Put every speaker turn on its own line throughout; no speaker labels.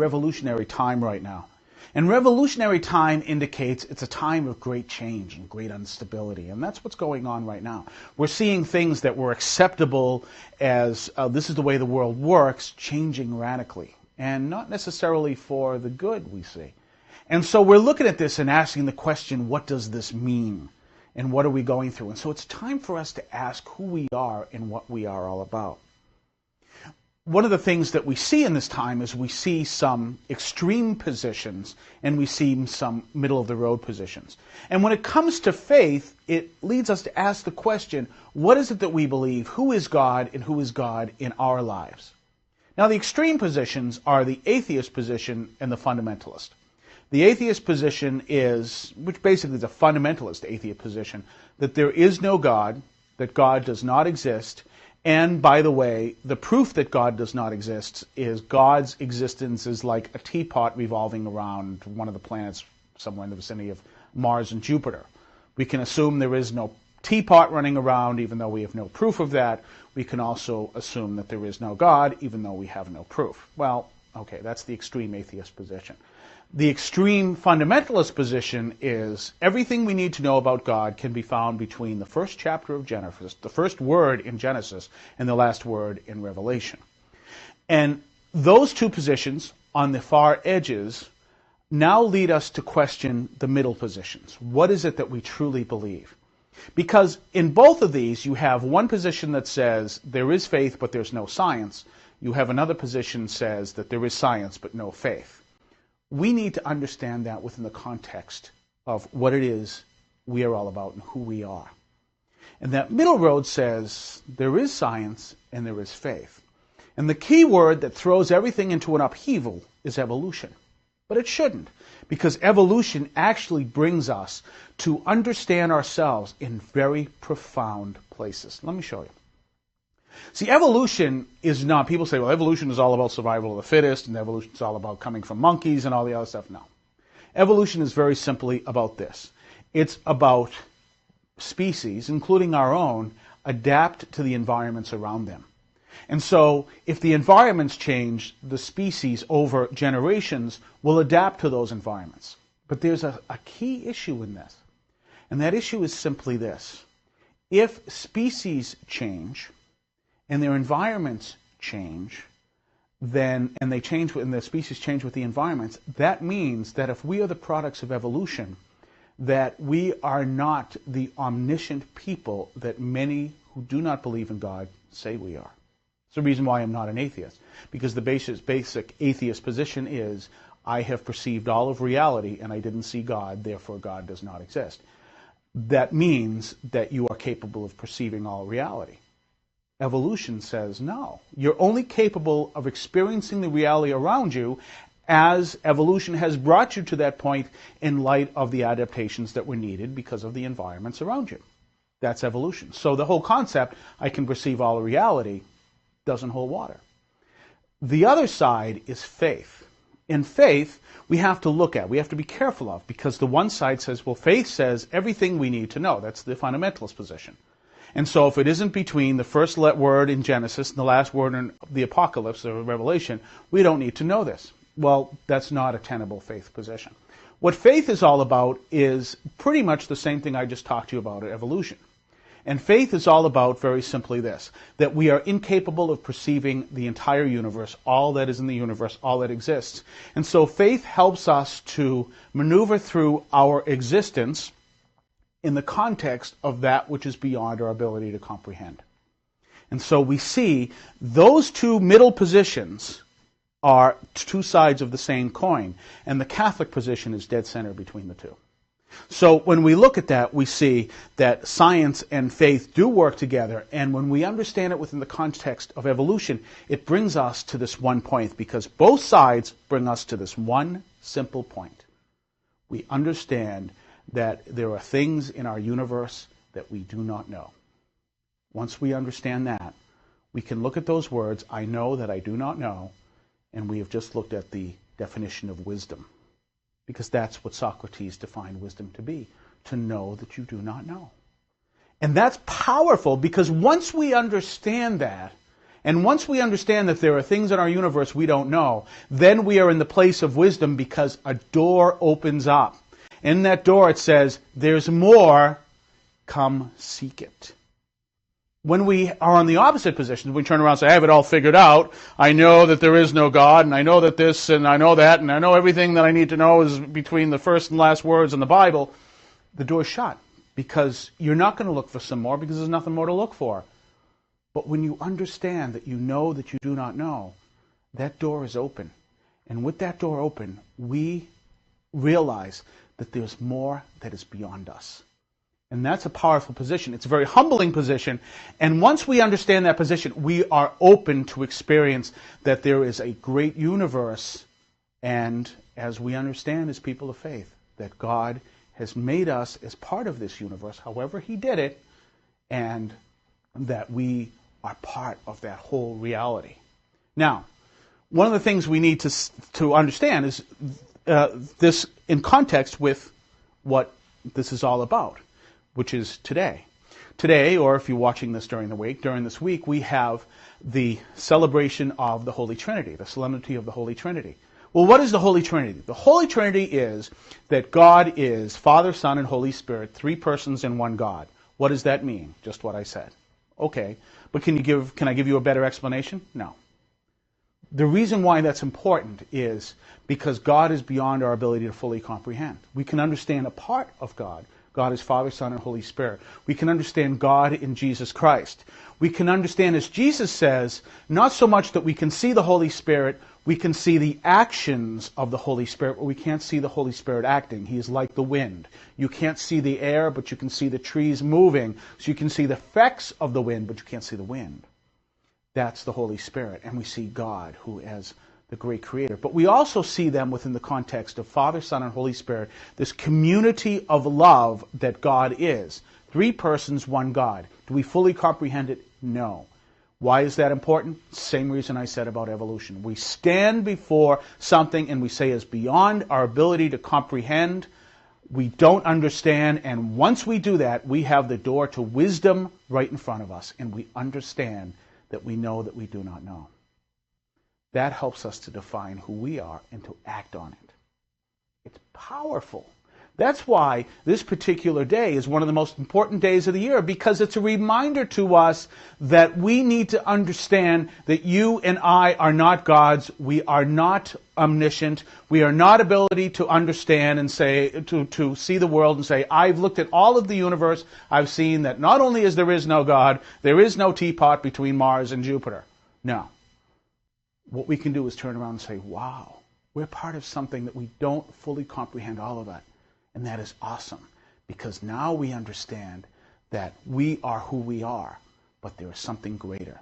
revolutionary time right now. And revolutionary time indicates it's a time of great change and great instability. And that's what's going on right now. We're seeing things that were acceptable as this is the way the world works, changing radically. And not necessarily for the good, we see. And so we're looking at this and asking the question, what does this mean? And what are we going through? And so it's time for us to ask who we are and what we are all about. One of the things that we see in this time is we see some extreme positions and we see some middle-of-the-road positions. And when it comes to faith, it leads us to ask the question, what is it that we believe? Who is God and who is God in our lives? Now, the extreme positions are the atheist position and the fundamentalist. The atheist position is, which basically is a fundamentalist atheist position, that there is no God, that God does not exist. And, by the way, the proof that God does not exist is God's existence is like a teapot revolving around one of the planets somewhere in the vicinity of Mars and Jupiter. We can assume there is no teapot running around, even though we have no proof of that. We can also assume that there is no God, even though we have no proof. Well, okay, that's the extreme atheist position. The extreme fundamentalist position is everything we need to know about God can be found between the first chapter of Genesis, the first word in Genesis, and the last word in Revelation. And those two positions on the far edges now lead us to question the middle positions. What is it that we truly believe? Because in both of these, you have one position that says there is faith, but there's no science. You have another position that says that there is science, but no faith. We need to understand that within the context of what it is we are all about and who we are. And that middle road says there is science and there is faith. And the key word that throws everything into an upheaval is evolution. But it shouldn't, because evolution actually brings us to understand ourselves in very profound places. Let me show you. See, evolution is not, people say, well, evolution is all about survival of the fittest, and evolution is all about coming from monkeys and all the other stuff. No. Evolution is very simply about this. It's about species, including our own, adapt to the environments around them. And so, if the environments change, the species over generations will adapt to those environments. But there's a key issue in this, and that issue is simply this. If species change, and their environments change, and the species change with the environments, that means that if we are the products of evolution, that we are not the omniscient people that many who do not believe in God say we are. It's the reason why I'm not an atheist, because the basic atheist position is, I have perceived all of reality and I didn't see God, therefore God does not exist. That means that you are capable of perceiving all reality. Evolution says no. You're only capable of experiencing the reality around you as evolution has brought you to that point in light of the adaptations that were needed because of the environments around you. That's evolution. So the whole concept, I can perceive all reality, doesn't hold water. The other side is faith. In faith, we have to be careful of, because the one side says, well, faith says everything we need to know. That's the fundamentalist position. And so if it isn't between the first word in Genesis and the last word in the Apocalypse or Revelation, we don't need to know this. Well, that's not a tenable faith position. What faith is all about is pretty much the same thing I just talked to you about, evolution. And faith is all about, very simply this, that we are incapable of perceiving the entire universe, all that is in the universe, all that exists. And so faith helps us to maneuver through our existence in the context of that which is beyond our ability to comprehend. And so we see those two middle positions are two sides of the same coin, and the Catholic position is dead center between the two. So when we look at that, we see that science and faith do work together, and when we understand it within the context of evolution, it brings us to this one point, because both sides bring us to this one simple point. We understand that there are things in our universe that we do not know. Once we understand that, we can look at those words, I know that I do not know, and we have just looked at the definition of wisdom. Because that's what Socrates defined wisdom to be, to know that you do not know. And that's powerful, because once we understand that, And once we understand that there are things in our universe we don't know, then we are in the place of wisdom because a door opens up. In that door it says, there's more, come seek it. When we are on the opposite position, we turn around and say, I have it all figured out. I know that there is no God, and I know that this, and I know that, and I know everything that I need to know is between the first and last words in the Bible. The door's shut, because you're not going to look for some more, because there's nothing more to look for. But when you understand that you know that you do not know, that door is open. And with that door open, we realize that there's more that is beyond us. And that's a powerful position. It's a very humbling position. And once we understand that position, we are open to experience that there is a great universe. And as we understand as people of faith, that God has made us as part of this universe, however He did it, and that we are part of that whole reality. Now, one of the things we need to understand is this in context with what this is all about, which is today. Today, or if you're watching this during this week, we have the celebration of the Holy Trinity, the solemnity of the Holy Trinity. Well, what is the Holy Trinity? The Holy Trinity is that God is Father, Son, and Holy Spirit, three persons in one God. What does that mean? Just what I said. Okay, but can I give you a better explanation? No. The reason why that's important is because God is beyond our ability to fully comprehend. We can understand a part of God. God is Father, Son, and Holy Spirit. We can understand God in Jesus Christ. We can understand, as Jesus says, not so much that we can see the Holy Spirit, we can see the actions of the Holy Spirit, but we can't see the Holy Spirit acting. He is like the wind. You can't see the air, but you can see the trees moving. So you can see the effects of the wind, but you can't see the wind. That's the Holy Spirit. And we see God, who is the great creator. But we also see them within the context of Father, Son, and Holy Spirit, this community of love that God is. Three persons, one God. Do we fully comprehend it? No. Why is that important? Same reason I said about evolution. We stand before something and we say it's beyond our ability to comprehend. We don't understand, and once we do that, we have the door to wisdom right in front of us, and we understand that we know that we do not know. That helps us to define who we are and to act on it. It's powerful. That's why this particular day is one of the most important days of the year, because it's a reminder to us that we need to understand that you and I are not gods. We are not omniscient. We are not ability to understand and say, to see the world and say, I've looked at all of the universe. I've seen that not only is there is no God, there is no teapot between Mars and Jupiter. No. What we can do is turn around and say, wow, we're part of something that we don't fully comprehend all of it. And that is awesome, because now we understand that we are who we are, but there is something greater.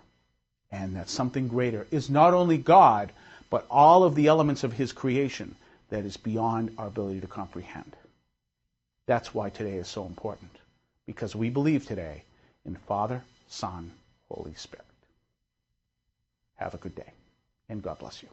And that something greater is not only God, but all of the elements of His creation that is beyond our ability to comprehend. That's why today is so important, because we believe today in Father, Son, Holy Spirit. Have a good day, and God bless you.